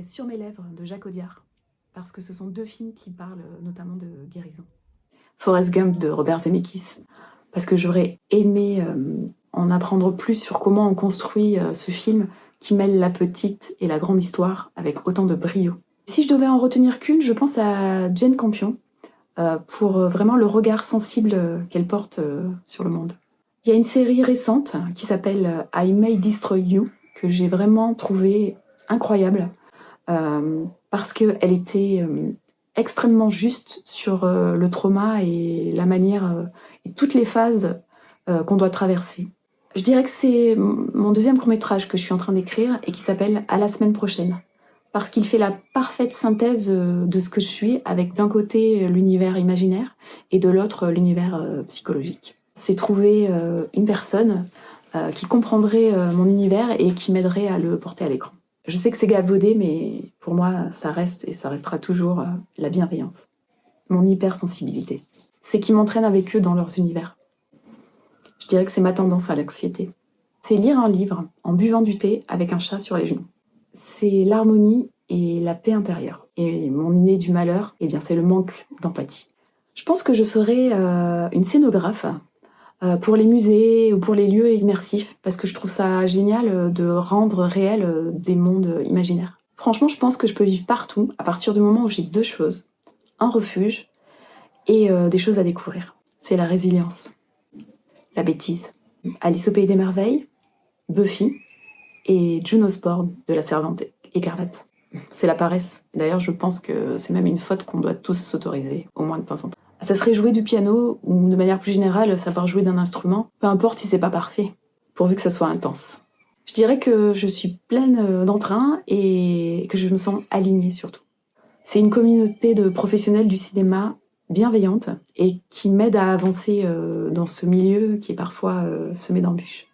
Sur mes lèvres de Jacques Audiard, parce que ce sont deux films qui parlent notamment de guérison. Forrest Gump de Robert Zemeckis, parce que j'aurais aimé en apprendre plus sur comment on construit ce film qui mêle la petite et la grande histoire avec autant de brio. Si je devais en retenir qu'une, je pense à Jane Campion, pour vraiment le regard sensible qu'elle porte sur le monde. Il y a une série récente qui s'appelle I May Destroy You, que j'ai vraiment trouvée incroyable, parce qu'elle était extrêmement juste sur le trauma et la manière et toutes les phases qu'on doit traverser. Je dirais que c'est mon deuxième court-métrage que je suis en train d'écrire et qui s'appelle À la semaine prochaine, parce qu'il fait la parfaite synthèse de ce que je suis, avec d'un côté l'univers imaginaire et de l'autre l'univers psychologique. C'est trouver une personne qui comprendrait mon univers et qui m'aiderait à le porter à l'écran. Je sais que c'est galvaudé, mais pour moi, ça reste et ça restera toujours la bienveillance. Mon hypersensibilité. C'est qui m'entraîne avec eux dans leurs univers. Je dirais que c'est ma tendance à l'anxiété. C'est lire un livre en buvant du thé avec un chat sur les genoux. C'est l'harmonie et la paix intérieure. Et mon inné du malheur, eh bien, c'est le manque d'empathie. Je pense que je serais une scénographe pour les musées ou pour les lieux immersifs, parce que je trouve ça génial de rendre réel des mondes imaginaires. Franchement, je pense que je peux vivre partout à partir du moment où j'ai deux choses, un refuge et des choses à découvrir. C'est la résilience, la bêtise. Alice au pays des merveilles, Buffy et June Osborne de La Servante écarlate. C'est la paresse. D'ailleurs, je pense que c'est même une faute qu'on doit tous s'autoriser, au moins de temps en temps. Ça serait jouer du piano, ou de manière plus générale, savoir jouer d'un instrument, peu importe si c'est pas parfait, pourvu que ça soit intense. Je dirais que je suis pleine d'entrain et que je me sens alignée surtout. C'est une communauté de professionnels du cinéma bienveillante et qui m'aide à avancer dans ce milieu qui est parfois semé d'embûches.